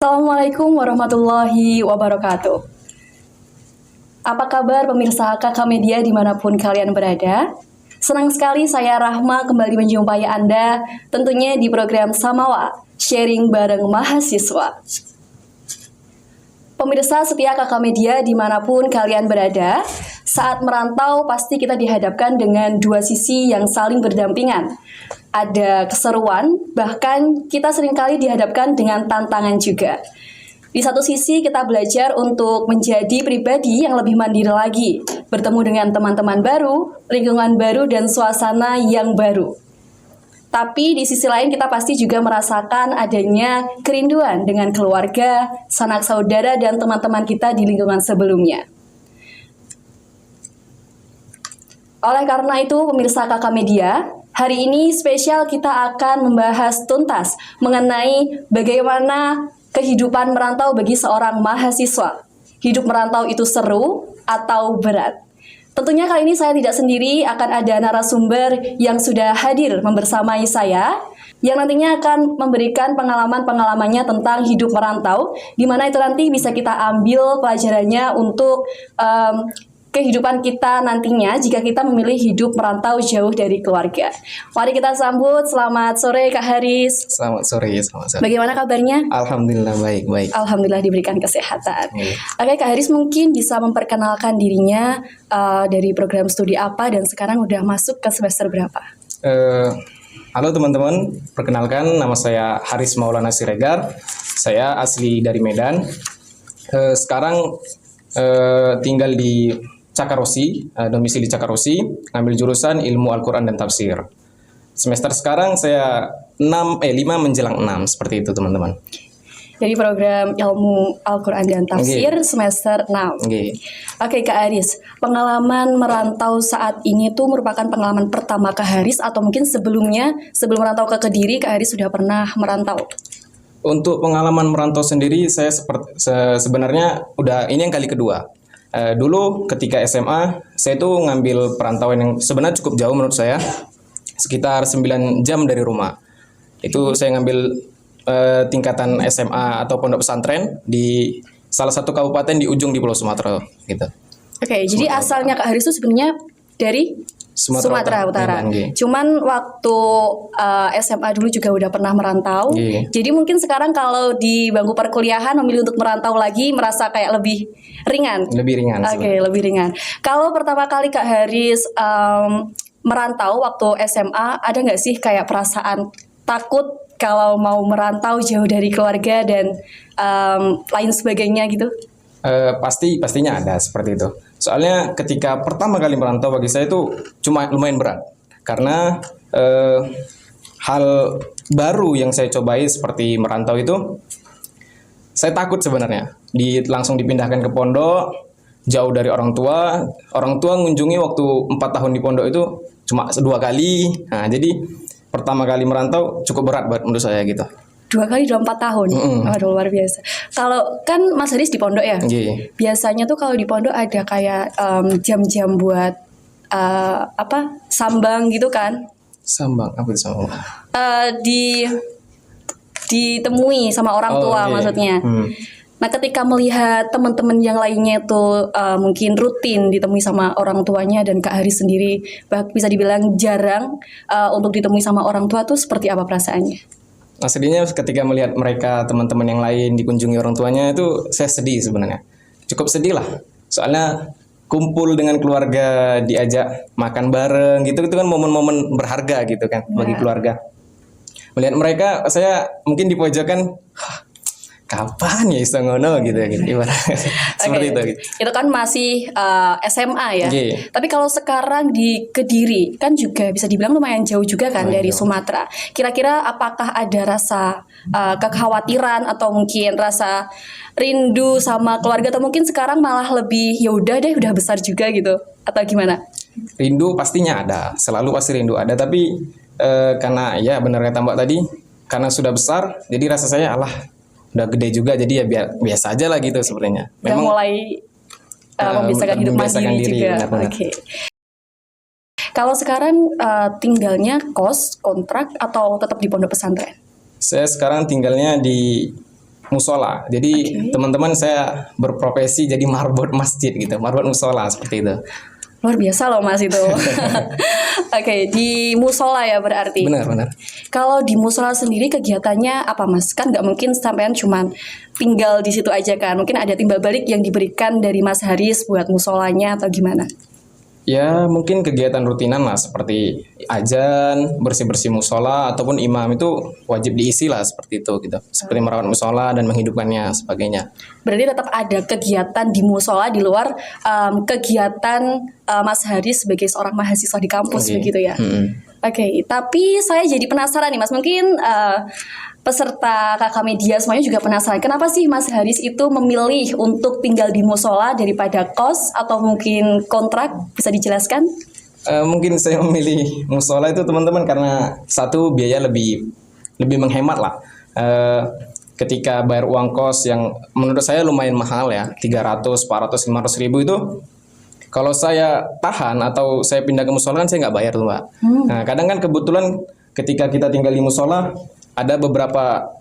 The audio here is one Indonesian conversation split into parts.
Assalamualaikum warahmatullahi wabarakatuh. Apa kabar pemirsa KK Media dimanapun kalian berada? Senang sekali saya Rahma kembali menjumpai Anda tentunya di program Samawa, sharing bareng mahasiswa. Pemirsa setia KK Media dimanapun kalian berada, saat merantau pasti kita dihadapkan dengan dua sisi yang saling berdampingan. Ada keseruan, bahkan kita seringkali dihadapkan dengan tantangan juga. Di satu sisi kita belajar untuk menjadi pribadi yang lebih mandiri lagi, bertemu dengan teman-teman baru, lingkungan baru, dan suasana yang baru. Tapi di sisi lain kita pasti juga merasakan adanya kerinduan dengan keluarga, sanak saudara, dan teman-teman kita di lingkungan sebelumnya. Oleh karena itu, pemirsa KK Media, hari ini spesial kita akan membahas tuntas mengenai bagaimana kehidupan merantau bagi seorang mahasiswa. Hidup merantau itu seru atau berat? Tentunya kali ini saya tidak sendiri, akan ada narasumber yang sudah hadir membersamai saya, yang nantinya akan memberikan pengalaman-pengalamannya tentang hidup merantau, di mana itu nanti bisa kita ambil pelajarannya untuk kehidupan kita nantinya jika kita memilih hidup merantau jauh dari keluarga. Mari kita sambut. Selamat sore Kak Haris. Selamat sore. Bagaimana kabarnya? Alhamdulillah baik. Alhamdulillah diberikan kesehatan. Oke, Kak Haris mungkin bisa memperkenalkan dirinya dari program studi apa dan sekarang udah masuk ke semester berapa? Halo teman-teman, perkenalkan nama saya Haris Maulana Siregar. Saya asli dari Medan. Sekarang tinggal di Cakarosi, domisili Cakarosi, ngambil jurusan ilmu Al-Quran dan Tafsir. Semester sekarang saya 5 menjelang 6, seperti itu teman-teman. Dari program ilmu Al-Quran dan Tafsir semester 6. Oke Kak Haris, pengalaman merantau saat ini tuh merupakan pengalaman pertama Kak Haris atau mungkin sebelumnya, sebelum merantau ke Kediri, Kak Haris sudah pernah merantau? Untuk pengalaman merantau sendiri, saya sebenarnya udah ini yang kali kedua. Dulu ketika SMA, saya tuh ngambil perantauan yang sebenarnya cukup jauh menurut saya, sekitar 9 jam dari rumah. Itu saya ngambil tingkatan SMA atau pondok pesantren di salah satu kabupaten di ujung di Pulau Sumatera gitu. Oke, jadi asalnya Kak Haris itu sebenarnya dari Sumatera Utara. Cuman waktu SMA dulu juga udah pernah merantau. Jadi mungkin sekarang kalau di bangku perkuliahan memilih untuk merantau lagi merasa kayak lebih ringan. Oke, lebih ringan. Kalau pertama kali Kak Haris merantau waktu SMA, ada nggak sih kayak perasaan takut kalau mau merantau jauh dari keluarga dan lain sebagainya gitu? Pastinya ada seperti itu. Soalnya ketika pertama kali merantau bagi saya itu cuma lumayan berat. Karena hal baru yang saya cobai seperti merantau itu, saya takut sebenarnya. Langsung dipindahkan ke pondok, jauh dari orang tua. Orang tua ngunjungi waktu 4 tahun di pondok itu cuma 2 kali. Nah, jadi pertama kali merantau cukup berat menurut saya gitu. 2 kali dalam 4 tahun. Aduh, luar biasa. Kalau kan Mas Haris di pondok ya. Biasanya tuh kalau di pondok ada kayak jam-jam buat sambang gitu kan? Sambang apa itu sambang? Ditemui sama orang tua maksudnya. Nah, ketika melihat teman-teman yang lainnya itu mungkin rutin ditemui sama orang tuanya dan Kak Haris sendiri bisa dibilang jarang untuk ditemui sama orang tua tuh seperti apa perasaannya? Aslinya ketika melihat mereka teman-teman yang lain dikunjungi orang tuanya itu saya sedih sebenarnya. Cukup sedih lah. Soalnya kumpul dengan keluarga, diajak makan bareng gitu, itu kan momen-momen berharga gitu kan bagi keluarga. Melihat mereka, saya mungkin di pojokan, kapan ya iso ngono gitu seperti itu gitu. Itu kan masih SMA ya. Tapi kalau sekarang di Kediri kan juga bisa dibilang lumayan jauh juga kan dari Sumatera. Kira-kira apakah ada rasa kekhawatiran atau mungkin rasa rindu sama keluarga atau mungkin sekarang malah lebih ya udah deh udah besar juga gitu atau gimana? Rindu pastinya ada, selalu pasti rindu ada, tapi karena ya benar kata Mbak tadi, karena sudah besar jadi rasa saya udah gede juga jadi ya biasa aja lah gitu sebenarnya. Memang mulai membiasakan hidup mandiri juga. Oke. Kalau sekarang tinggalnya kos, kontrak atau tetap di pondok pesantren? Saya sekarang tinggalnya di musola. Jadi teman-teman saya berprofesi jadi marbot masjid gitu, marbot musola seperti itu. Luar biasa loh Mas itu. Oke, di musola ya berarti. Benar. Kalau di musola sendiri kegiatannya apa Mas? Kan nggak mungkin sampean cuman tinggal di situ aja kan. Mungkin ada timbal balik yang diberikan dari Mas Haris buat musolanya atau gimana? Ya mungkin kegiatan rutinan lah seperti azan, bersih-bersih musola ataupun imam itu wajib diisi lah seperti itu gitu. Seperti merawat musola dan menghidupkannya sebagainya. Berarti tetap ada kegiatan di musola di luar kegiatan Mas Haris sebagai seorang mahasiswa di kampus Oke. begitu ya. Oke, tapi saya jadi penasaran nih Mas. Mungkin peserta kakak media semuanya juga penasaran. Kenapa sih Mas Haris itu memilih untuk tinggal di musola daripada kos atau mungkin kontrak? Bisa dijelaskan? Mungkin saya memilih musola itu teman-teman karena satu biaya lebih menghemat lah. Ketika bayar uang kos yang menurut saya lumayan mahal ya, 300, 400, 500 ribu itu kalau saya tahan atau saya pindah ke musola kan saya nggak bayar tuh Mbak. Nah kadang kan kebetulan ketika kita tinggal di musola ada beberapa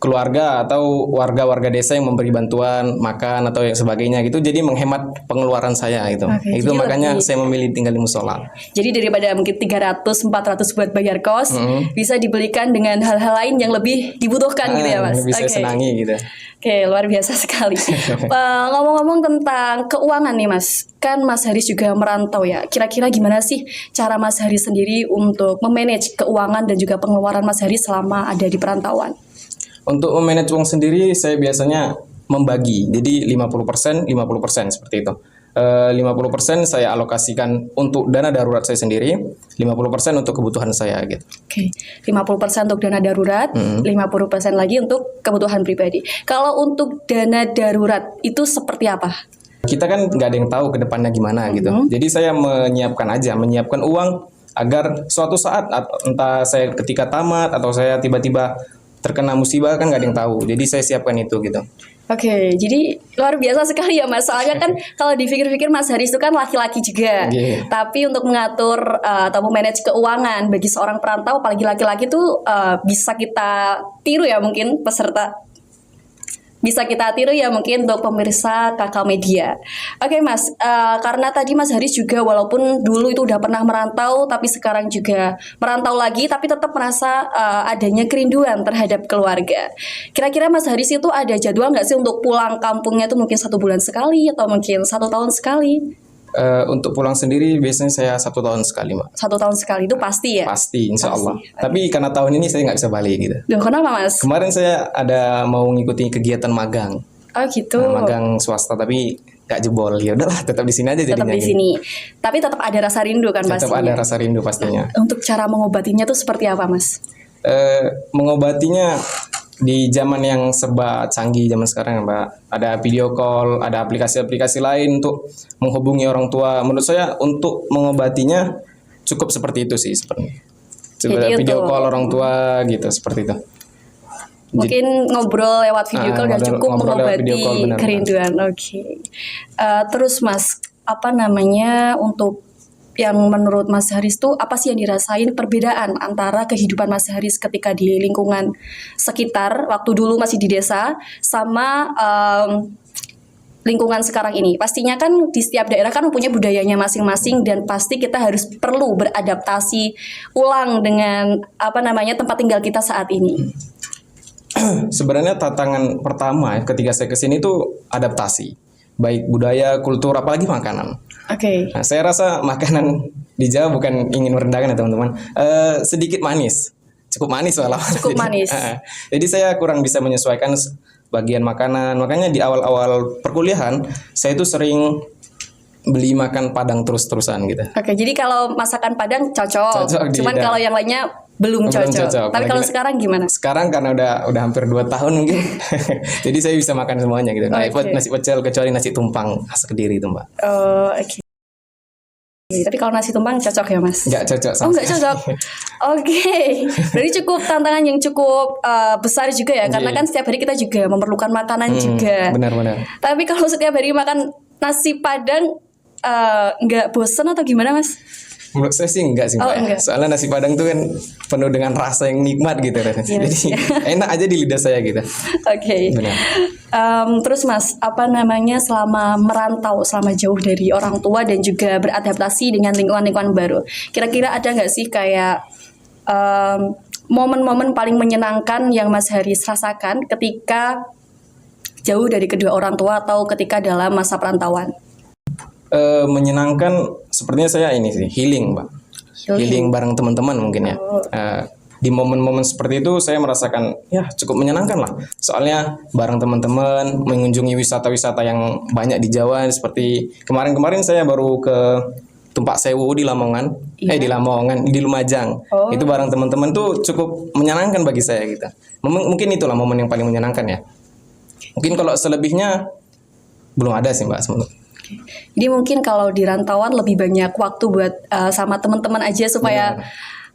keluarga atau warga-warga desa yang memberi bantuan makan atau yang sebagainya gitu, jadi menghemat pengeluaran saya gitu. Oke, Itu jadi makanya lebih- saya memilih tinggal di musola. Jadi daripada mungkin 300, 400 buat bayar kos, bisa dibelikan dengan hal-hal lain yang lebih dibutuhkan gitu ya Mas? Bisa Oke. senangi gitu. Oke, luar biasa sekali. Ngomong-ngomong tentang keuangan nih Mas, kan Mas Haris juga merantau ya. Kira-kira gimana sih cara Mas Haris sendiri untuk memanage keuangan dan juga pengeluaran Mas Haris selama ada di perantauan? Untuk memanage uang sendiri saya biasanya membagi. Jadi 50% seperti itu. 50% saya alokasikan untuk dana darurat saya sendiri, 50% untuk kebutuhan saya gitu. Oke, 50% untuk dana darurat, 50% lagi untuk kebutuhan pribadi. Kalau untuk dana darurat itu seperti apa? Kita kan nggak ada yang tahu ke depannya gimana gitu. Jadi saya menyiapkan uang agar suatu saat entah saya ketika tamat atau saya tiba-tiba terkena musibah kan nggak ada yang tahu. Jadi saya siapkan itu gitu. Oke, jadi luar biasa sekali ya Mas. Soalnya kan kalau dipikir-pikir Mas Haris itu kan laki-laki juga. Iya. Tapi untuk mengatur atau memanage keuangan bagi seorang perantau, apalagi laki-laki itu bisa kita tiru ya mungkin peserta. Bisa kita tiru ya mungkin untuk pemirsa kakak media. Oke Mas, karena tadi Mas Haris juga walaupun dulu itu udah pernah merantau, tapi sekarang juga merantau lagi, tapi tetap merasa adanya kerinduan terhadap keluarga. Kira-kira Mas Haris itu ada jadwal nggak sih untuk pulang kampungnya itu mungkin 1 bulan sekali atau mungkin 1 tahun sekali? Untuk pulang sendiri biasanya saya 1 tahun sekali Mbak. 1 tahun sekali itu pasti ya? Pasti insya Allah. Pasti. Tapi karena tahun ini saya nggak bisa balik gitu. Duh, kenapa Mas? Kemarin saya ada mau ngikuti kegiatan magang. Oh gitu. Magang swasta tapi nggak jebol. Ya udahlah tetap di sini aja Tetap jadinya. di sini. Tapi tetap ada rasa rindu kan Tetap pastinya. ada rasa rindu pastinya. Untuk cara mengobatinya tuh seperti apa Mas? Mengobatinya di zaman yang serba canggih zaman sekarang Mbak, ada video call, ada aplikasi-aplikasi lain untuk menghubungi orang tua. Menurut saya untuk mengobatinya cukup seperti itu sih sebenarnya. Jadi Video untuk- call orang tua gitu seperti itu. Mungkin ngobrol lewat video call udah cukup ngobrol lewat video mengobati call, benar. kerinduan. Oke. Terus Mas, apa namanya untuk yang menurut Mas Haris tuh apa sih yang dirasain perbedaan antara kehidupan Mas Haris ketika di lingkungan sekitar waktu dulu masih di desa sama lingkungan sekarang ini? Pastinya kan di setiap daerah kan mempunyai budayanya masing-masing dan pasti kita harus perlu beradaptasi ulang dengan apa namanya tempat tinggal kita saat ini. Sebenarnya tantangan pertama ketika saya kesini tuh adaptasi, baik budaya, kultur, apalagi makanan. Oke. Nah, saya rasa makanan di Jawa bukan ingin merendahkan ya teman-teman, sedikit manis, cukup manis malah. Cukup manis. Jadi saya kurang bisa menyesuaikan bagian makanan. Makanya di awal-awal perkuliahan saya itu sering beli makan Padang terus-terusan gitu. Oke, jadi kalau masakan Padang cocok. Cocok di Cuman lidah. kalau yang lainnya belum Belum cocok. cocok. Tapi kalau Apalagi- sekarang gimana? Sekarang karena udah hampir 2 tahun mungkin, jadi saya bisa makan semuanya gitu. Oke. Nasi pecel kecuali nasi tumpang khas Kediri itu Mbak. Oh, oke. Tapi kalau nasi tumpang cocok ya, Mas? Nggak cocok sama Oh, nggak saya. cocok. Oke. Berarti cukup tantangan yang cukup besar juga ya, karena Iya. kan setiap hari kita juga memerlukan makanan juga. Benar-benar. Tapi kalau setiap hari makan nasi Padang nggak bosen atau gimana, Mas? Menurut saya sih enggak sih, Oh, Mbak. enggak. Soalnya nasi Padang tuh kan penuh dengan rasa yang nikmat gitu. Jadi enak aja di lidah saya gitu. Oke. Benar. Terus Mas, apa namanya selama merantau, selama jauh dari orang tua dan juga beradaptasi dengan lingkungan-lingkungan baru, kira-kira ada nggak sih kayak momen-momen paling menyenangkan yang Mas Haris rasakan ketika jauh dari kedua orang tua atau ketika dalam masa perantauan? Menyenangkan sepertinya saya ini sih healing, Mbak. Healing bareng teman-teman mungkin ya. Di momen-momen seperti itu saya merasakan ya cukup menyenangkan lah. Soalnya bareng teman-teman mengunjungi wisata-wisata yang banyak di Jawa, seperti kemarin-kemarin saya baru ke Tumpak Sewu di Lamongan, di Lamongan, di Lumajang. Itu bareng teman-teman tuh cukup menyenangkan bagi saya gitu. Mungkin itulah momen yang paling menyenangkan ya. Mungkin kalau selebihnya belum ada sih, Mbak. Jadi mungkin kalau di rantauan lebih banyak waktu buat sama teman-teman aja supaya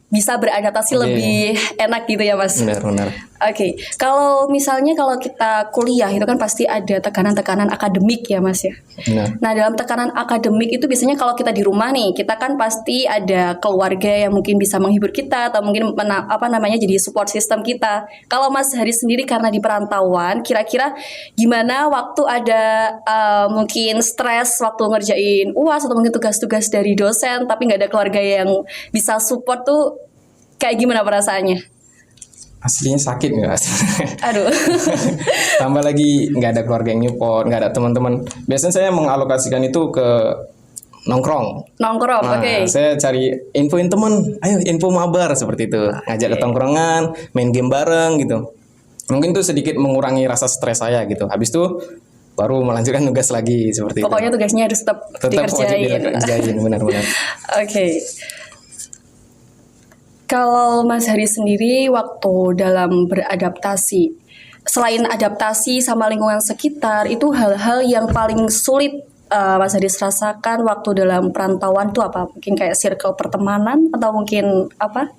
bisa beradaptasi lebih enak gitu ya Mas. Benar. Oke, kalau misalnya kalau kita kuliah itu kan pasti ada tekanan-tekanan akademik ya Mas ya. Benar. Nah dalam tekanan akademik itu biasanya kalau kita di rumah nih, kita kan pasti ada keluarga yang mungkin bisa menghibur kita atau mungkin jadi support system kita. Kalau Mas Haris sendiri karena di perantauan, kira-kira gimana waktu ada mungkin stres waktu ngerjain UAS atau mungkin tugas-tugas dari dosen tapi nggak ada keluarga yang bisa support tuh kayak gimana perasaannya? Aslinya sakit nggak? Aduh. Tambah lagi nggak ada keluarga yang nyupport, nggak ada teman-teman. Biasanya saya mengalokasikan itu ke nongkrong. Nongkrong, oke. Saya cari infoin teman, ayo info mabar seperti itu. Ngajak ke tongkrongan, main game bareng gitu. Mungkin tuh sedikit mengurangi rasa stres saya gitu. Habis itu baru melanjutkan tugas lagi seperti Pokoknya itu. tugasnya harus tetap Wajib dikerjain. dikerjain, benar-benar. Oke. Kalau Mas Haris sendiri waktu dalam beradaptasi, selain adaptasi sama lingkungan sekitar, itu hal-hal yang paling sulit Mas Haris rasakan waktu dalam perantauan itu apa? Mungkin kayak circle pertemanan atau mungkin apa?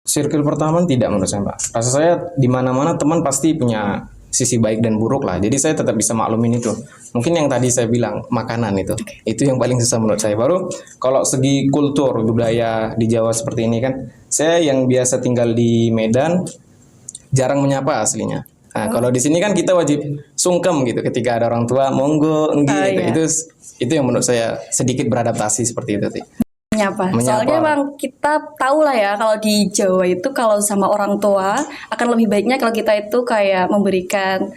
Circle pertama tidak menurut saya, Mbak. Rasa saya di mana-mana teman pasti punya sisi baik dan buruk lah. Jadi saya tetap bisa maklumin itu. Mungkin yang tadi saya bilang makanan itu yang paling susah menurut saya. Baru kalau segi kultur budaya di Jawa seperti ini kan, saya yang biasa tinggal di Medan jarang menyapa aslinya. Nah, kalau di sini kan kita wajib sungkem gitu ketika ada orang tua, monggo, gitu. Itu yang menurut saya sedikit beradaptasi seperti itu, Ti. Menyapa. Menyapa. Soalnya emang kita tahu lah ya kalau di Jawa itu kalau sama orang tua akan lebih baiknya kalau kita itu kayak memberikan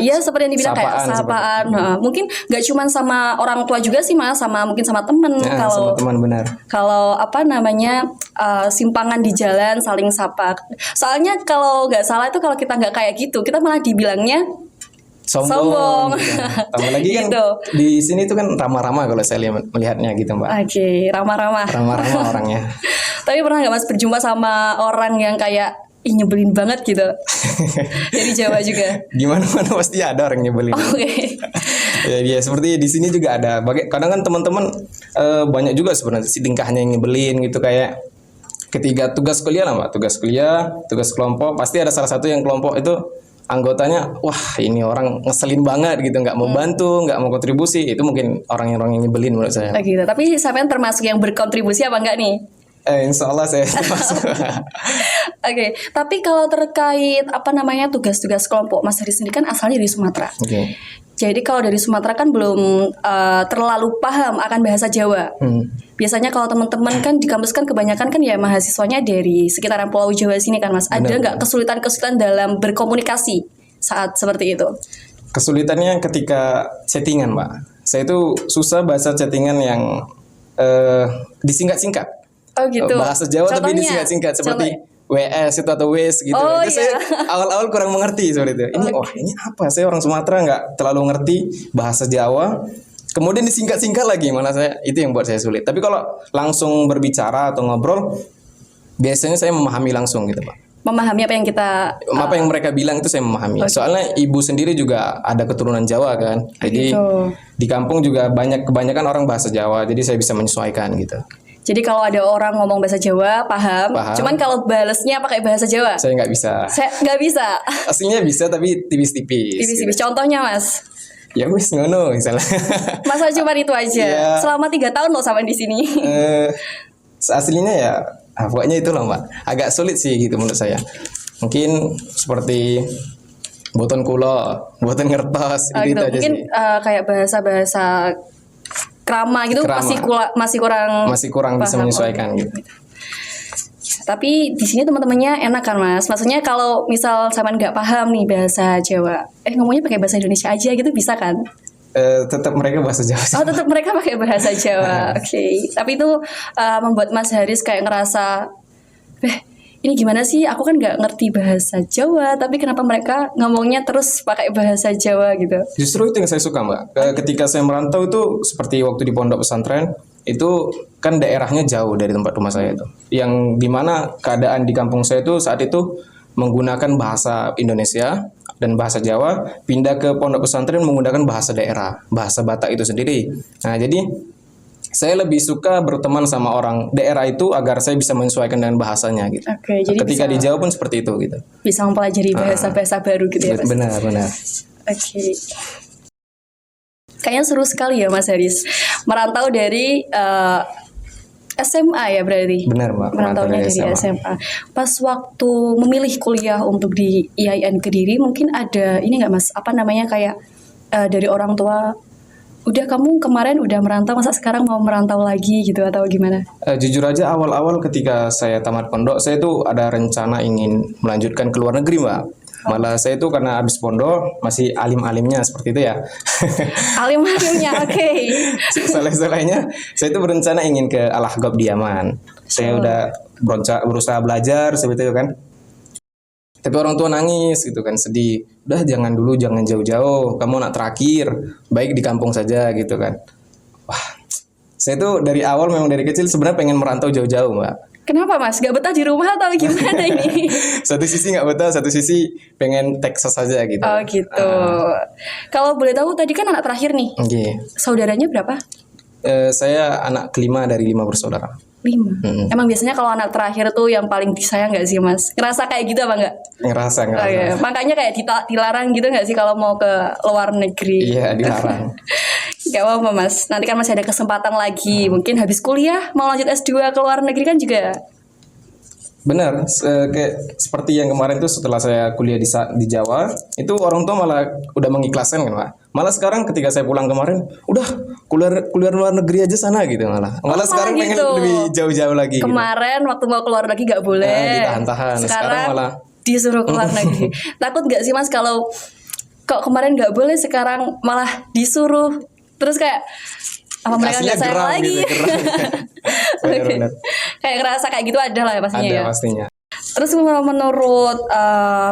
ya seperti yang dibilang kayak sapaan. Mungkin nggak cuma sama orang tua juga sih Mas, sama mungkin sama temen. Ya, Kalau sama teman benar. kalau simpangan di jalan saling sapa. Soalnya kalau nggak salah itu kalau kita nggak kayak gitu, kita malah dibilangnya sombong. Gitu. Tambah lagi kan Gitu. di sini tuh kan ramah-ramah kalau saya melihatnya gitu, Mbak. Oke, ramah-ramah. Ramah-ramah orangnya. Tapi pernah nggak Mas berjumpa sama orang yang kayak nyebelin banget gitu? Dari Jawa juga. Gimana-mana pasti ada orang nyebelin. Oke. Ya, seperti di sini juga ada. Kadang kan teman-teman banyak juga sebenarnya si tingkahnya yang nyebelin gitu, kayak ketika tugas kuliah lah, Mbak. Tugas kuliah, tugas kelompok, pasti ada salah satu yang kelompok itu anggotanya, wah ini orang ngeselin banget gitu, nggak mau bantu, nggak mau kontribusi. Itu mungkin orang yang nyebelin menurut saya. Gitu. Tapi sampean termasuk yang berkontribusi apa enggak nih? Insya Allah saya termasuk. Oke, tapi kalau terkait tugas-tugas kelompok, Mas Haris sendiri kan asalnya dari Sumatera. Oke. Jadi kalau dari Sumatera kan belum terlalu paham akan bahasa Jawa. Biasanya kalau teman-teman kan di kampus kan kebanyakan kan ya mahasiswanya dari sekitaran Pulau Jawa sini kan Mas. Ada nggak kesulitan-kesulitan dalam berkomunikasi saat seperti itu? Kesulitannya ketika chattingan, Mbak. Saya itu susah bahasa chattingan yang disingkat-singkat. Oh gitu. Bahasa Jawa tapi Contohnya? disingkat-singkat seperti WS itu atau WES gitu. Oh, Itu saya awal-awal kurang mengerti seperti itu. Ini apa? Saya orang Sumatera nggak terlalu ngerti bahasa Jawa. Kemudian disingkat-singkat lagi, malah itu yang buat saya sulit. Tapi kalau langsung berbicara atau ngobrol, biasanya saya memahami langsung gitu, Pak. Memahami apa yang kita Apa yang mereka bilang itu saya memahami. Soalnya ibu sendiri juga ada keturunan Jawa kan. Jadi di kampung juga kebanyakan orang bahasa Jawa. Jadi saya bisa menyesuaikan gitu. Jadi kalau ada orang ngomong bahasa Jawa paham. Cuman kalau balesnya pakai bahasa Jawa, saya nggak bisa. Saya nggak bisa. Aslinya bisa tapi tipis-tipis. Tipis-tipis. Contohnya Mas. ya wis ngono misalnya. Masa cuma itu aja? Iya. Selama 3 tahun loh sampai di sini. Aslinya ya pokoknya itulah Mbak. Agak sulit sih gitu menurut saya. Mungkin seperti boten kulo, boten ngertos Oh, gitu, gitu. itu aja Mungkin sih. kayak bahasa-bahasa krama gitu Krama. masih kurang Masih kurang bisa paham. menyesuaikan Oh, gitu. Tapi di sini teman-temannya enak kan Mas? Maksudnya kalau misal sama nggak paham nih bahasa Jawa, ngomongnya pakai bahasa Indonesia aja gitu bisa kan? Tetap mereka bahasa Jawa sih. Oh tetap mereka pakai bahasa Jawa, oke. Tapi itu membuat Mas Haris kayak ngerasa, ini gimana sih? Aku kan nggak ngerti bahasa Jawa, tapi kenapa mereka ngomongnya terus pakai bahasa Jawa gitu? Justru itu yang saya suka Mbak. Ketika saya merantau itu seperti waktu di pondok pesantren itu kan daerahnya jauh dari tempat rumah saya itu. Yang dimana keadaan di kampung saya itu saat itu menggunakan bahasa Indonesia dan bahasa Jawa, pindah ke pondok pesantren menggunakan bahasa daerah, bahasa Batak itu sendiri. Nah jadi saya lebih suka berteman sama orang daerah itu agar saya bisa menyesuaikan dengan bahasanya gitu. Oke, jadi Ketika bisa, di Jawa pun seperti itu gitu. bisa mempelajari bahasa-bahasa baru gitu ya Mas? Benar. Oke. Kayaknya seru sekali ya Mas Haris. Merantau dari SMA ya berarti? Benar Mbak. Merantaunya dari SMA. Pas waktu memilih kuliah untuk di IAIN Kediri, mungkin ada ini nggak Mas? Apa namanya kayak dari orang tua, udah kamu kemarin udah merantau, masa sekarang mau merantau lagi gitu atau gimana? Jujur aja awal-awal ketika saya tamat pondok, saya tuh ada rencana ingin melanjutkan ke luar negeri Mbak. Malah saya tuh karena habis pondok masih alim-alimnya seperti itu ya. Alim-alimnya, oke. Soleh-solehnya, saya tuh berencana ingin ke Al-Ahqaf di Yaman. Saya udah berusaha belajar seperti itu kan. Tapi orang tua nangis gitu kan, sedih. Udah jangan dulu, jangan jauh-jauh. Kamu anak terakhir, baik di kampung saja gitu kan. Wah, saya tuh dari awal memang dari kecil sebenarnya pengen merantau jauh-jauh Mbak. Kenapa Mas? Gak betah di rumah atau gimana ini? Satu sisi nggak betah, satu sisi pengen Texas saja gitu. Oh gitu. Kalau boleh tahu tadi kan anak terakhir nih. Oke. Saudaranya berapa? Saya anak kelima dari 5 bersaudara. 5. Emang biasanya kalau anak terakhir tuh yang paling disayang nggak sih Mas? Ngerasa kayak gitu apa nggak? Ngerasa. Oh, iya. Makanya kayak dilarang gitu nggak sih kalau mau ke luar negeri? Iya, dilarang. Gak apa-apa Mas. Nanti kan masih ada kesempatan lagi. Mungkin habis kuliah mau lanjut S2 ke luar negeri kan juga. Benar, kayak seperti yang kemarin tuh setelah saya kuliah di Jawa, itu orang tua malah udah mengikhlaskan kan Pak. Malah sekarang ketika saya pulang kemarin, udah kuliah luar negeri aja sana gitu malah. Malah sekarang pengen gitu. lebih jauh-jauh lagi. Kemarin waktu mau keluar lagi gak boleh. Ditahan-tahan. Sekarang malah disuruh keluar negeri. Takut gak sih Mas kalau kok kemarin gak boleh sekarang malah disuruh, terus kayak apa mereka aslinya gak sayang geram lagi? gitu, geram. Benar-benar. Kayak ngerasa kayak gitu ada lah ya pastinya Ada ya. pastinya. Terus menurut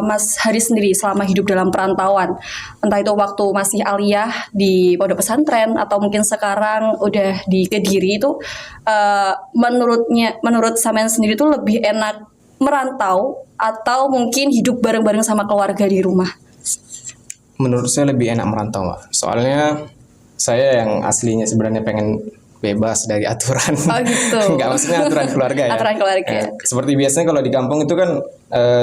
Mas Haris sendiri selama hidup dalam perantauan, entah itu waktu masih aliyah di pondok pesantren atau mungkin sekarang udah di Kediri itu, menurut Samen sendiri tuh lebih enak merantau atau mungkin hidup bareng-bareng sama keluarga di rumah? Menurut saya lebih enak merantau Mbak. Soalnya saya yang aslinya sebenarnya pengen bebas dari aturan. Oh gitu. Enggak, maksudnya aturan keluarga ya. Aturan keluarga. Seperti biasanya kalau di kampung itu kan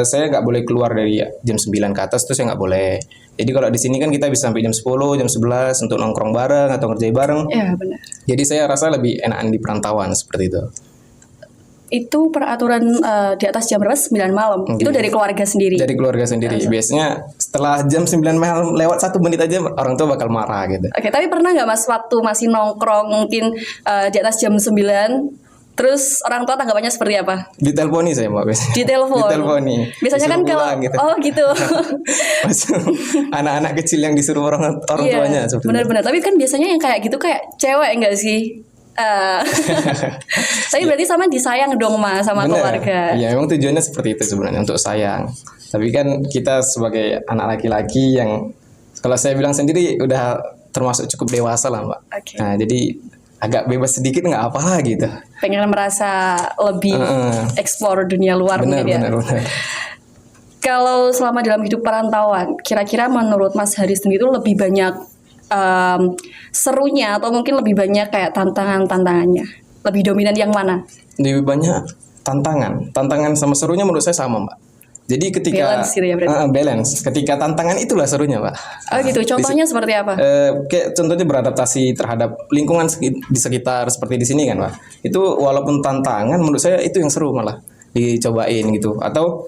saya nggak boleh keluar dari jam 9 ke atas tuh saya nggak boleh. Jadi kalau di sini kan kita bisa sampai jam 10, jam 11 untuk nongkrong bareng atau ngerjain bareng. Ya benar. Jadi saya rasa lebih enakan di perantauan seperti itu. Itu peraturan di atas jam berapa? 9 malam. Itu dari keluarga sendiri. Dari keluarga sendiri. Biasanya setelah jam 9 malam lewat 1 menit aja orang tua bakal marah gitu. Oke, tapi pernah nggak Mas waktu masih nongkrong mungkin di atas jam 9, terus orang tua tanggapannya seperti apa? Diteleponi saya Mbak biasanya. Ditelepon. Diteleponi. Biasanya kan Disuruh kalau pulang, gitu. oh gitu. Anak-anak kecil yang disuruh orang tuanya seperti itu. Benar-benar. Tapi kan biasanya yang kayak gitu kayak cewek enggak sih? Tapi berarti sama disayang dong Mas sama Bener. keluarga. Iya, memang tujuannya seperti itu sebenarnya untuk sayang. Tapi kan kita sebagai anak laki-laki yang kalau saya bilang sendiri udah termasuk cukup dewasa lah Mbak. Oke. Nah jadi agak bebas sedikit nggak apalah gitu. Pengen merasa lebih explore dunia luar Benar, mungkin ya. benar. Kalau selama dalam hidup perantauan, kira-kira menurut Mas Haris sendiri itu lebih banyak serunya atau mungkin lebih banyak kayak tantangannya? Lebih dominan yang mana? Lebih banyak tantangan sama serunya menurut saya sama Mbak. Jadi ketika Balance gitu ya berarti? balance, ketika tantangan itulah serunya, Pak. Oh gitu, contohnya seperti apa? Kayak contohnya beradaptasi terhadap lingkungan di sekitar seperti di sini kan, Pak. Itu walaupun tantangan, menurut saya itu yang seru malah dicobain gitu. Atau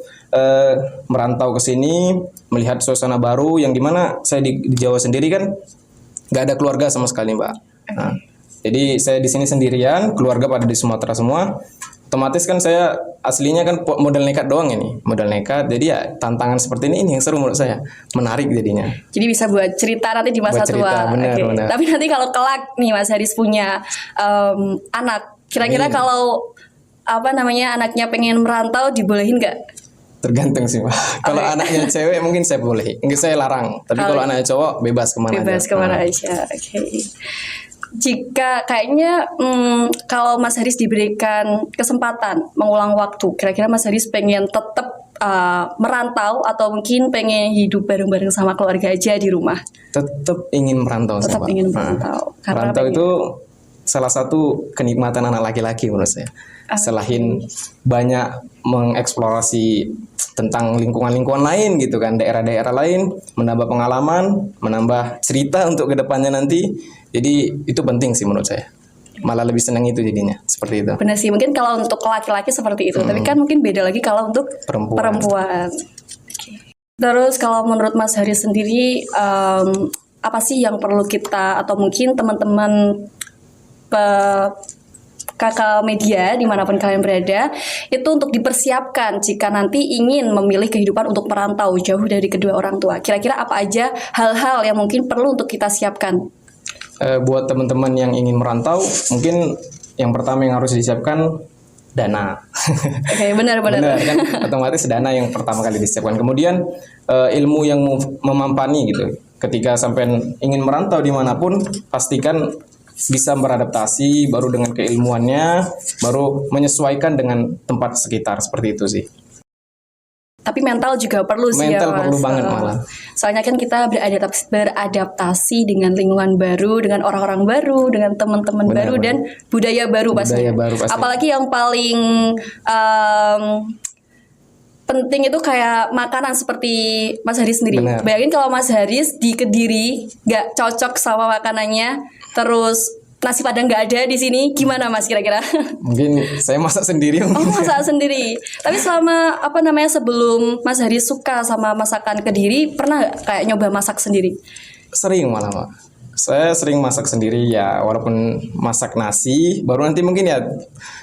merantau ke sini melihat suasana baru yang dimana saya di Jawa sendiri kan nggak ada keluarga sama sekali, Mbak. Nah, jadi saya di sini sendirian, keluarga pada di Sumatera semua. Otomatis kan saya aslinya kan modal nekat doang ini, modal nekat. Jadi ya tantangan seperti ini yang seru menurut saya, menarik jadinya. Jadi bisa buat cerita nanti di masa Buat cerita, tua. benar, Oke. benar. Tapi nanti kalau kelak nih Mas Haris punya anak, kira-kira Amin. kalau apa namanya anaknya pengen merantau dibolehin nggak? Tergantung sih, Pak. Kalau anaknya cewek mungkin saya boleh, enggak saya larang. Tapi kalau anaknya cowok bebas kemana Bebas aja. kemana Nah, aja. Oke. Jika kayaknya kalau Mas Haris diberikan kesempatan mengulang waktu, kira-kira Mas Haris pengen tetap merantau atau mungkin pengen hidup bareng-bareng sama keluarga aja di rumah? tetap ingin merantau saya, Tetap Pak. ingin Nah, merantau. Karena merantau pengen- itu salah satu kenikmatan anak laki-laki menurut saya. Selain banyak mengeksplorasi tentang lingkungan-lingkungan lain gitu kan, daerah-daerah lain, menambah pengalaman, menambah cerita untuk kedepannya nanti. Jadi itu penting sih menurut saya. Malah lebih senang itu jadinya, seperti itu. Benar sih, mungkin kalau untuk laki-laki seperti itu, tapi kan mungkin beda lagi kalau untuk Perempuan. perempuan. Oke. Terus kalau menurut Mas Haris sendiri, apa sih yang perlu kita atau mungkin teman-teman kakak media dimanapun kalian berada itu untuk dipersiapkan jika nanti ingin memilih kehidupan untuk merantau jauh dari kedua orang tua. Kira-kira apa aja hal-hal yang mungkin perlu untuk kita siapkan? Buat teman-teman yang ingin merantau, mungkin yang pertama yang harus disiapkan dana. Oke, benar-benar. Benar kan, otomatis dana yang pertama kali disiapkan. Kemudian ilmu yang memampani gitu. Ketika sampai ingin merantau dimanapun, pastikan bisa beradaptasi, baru dengan keilmuannya, baru menyesuaikan dengan tempat sekitar, seperti itu sih. Tapi mental juga perlu sih Mental ya, Mas. perlu banget malah. Soalnya kan kita beradaptasi dengan lingkungan baru, dengan orang-orang baru, dengan teman-teman Benar, baru benar. dan budaya baru pastinya. baru pastinya. Apalagi yang paling penting itu kayak makanan seperti Mas Haris sendiri. Benar. Bayangin kalau Mas Haris di Kediri nggak cocok sama makanannya, terus nasi padang nggak ada di sini, gimana Mas kira-kira? Mungkin saya masak sendiri. Oh, masak sendiri. Tapi selama sebelum Mas Haris suka sama masakan Kediri, pernah nggak kayak nyoba masak sendiri? Sering malah, Pak. Saya sering masak sendiri ya, walaupun masak nasi, baru nanti mungkin ya,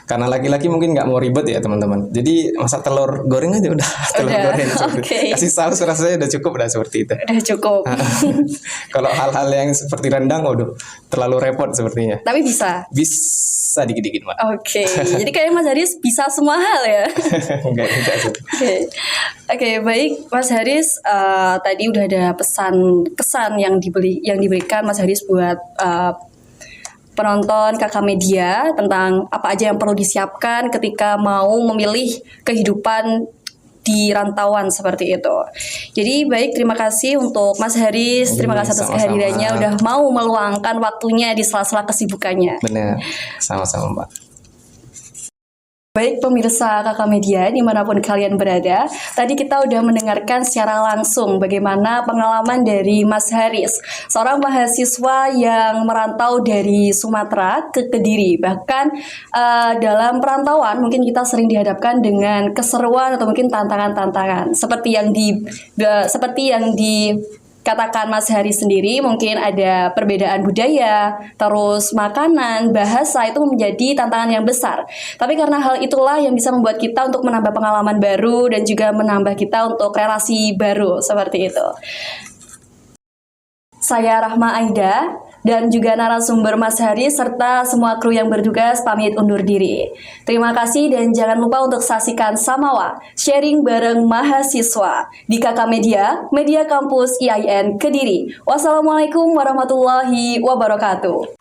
karena laki-laki mungkin nggak mau ribet ya teman-teman. Jadi masak telur goreng aja udah, telur Udah, goreng. oke. Kasih saus rasanya udah cukup, udah seperti itu. Udah cukup. Kalau hal-hal yang seperti rendang, waduh, terlalu repot sepertinya. Tapi bisa. Bisa dikit-dikit, Pak. Oke. Jadi kayak Mas Haris bisa semua hal ya. Enggak juga sih. Oke, baik Mas Haris. Tadi udah ada kesan yang diberikan Mas Haris buat penonton kakak media tentang apa aja yang perlu disiapkan ketika mau memilih kehidupan di rantauan seperti itu. Jadi baik, terima kasih untuk Mas Haris. Terima kasih atas Sama-sama. kehadirannya udah mau meluangkan waktunya di sela-sela kesibukannya. Benar, sama-sama, Mbak. Baik pemirsa kakak media dimanapun kalian berada, tadi kita udah mendengarkan secara langsung bagaimana pengalaman dari Mas Haris, seorang mahasiswa yang merantau dari Sumatera ke Kediri. Bahkan dalam perantauan mungkin kita sering dihadapkan dengan keseruan atau mungkin tantangan-tantangan seperti yang dikatakan Mas Haris sendiri, mungkin ada perbedaan budaya, terus makanan, bahasa itu menjadi tantangan yang besar. Tapi karena hal itulah yang bisa membuat kita untuk menambah pengalaman baru dan juga menambah kita untuk relasi baru seperti itu. Saya Rahma Aida dan juga narasumber Mas Haris serta semua kru yang bertugas pamit undur diri. Terima kasih dan jangan lupa untuk saksikan Samawa, sharing bareng mahasiswa di KK Media, Media Kampus IAIN Kediri. Wassalamualaikum warahmatullahi wabarakatuh.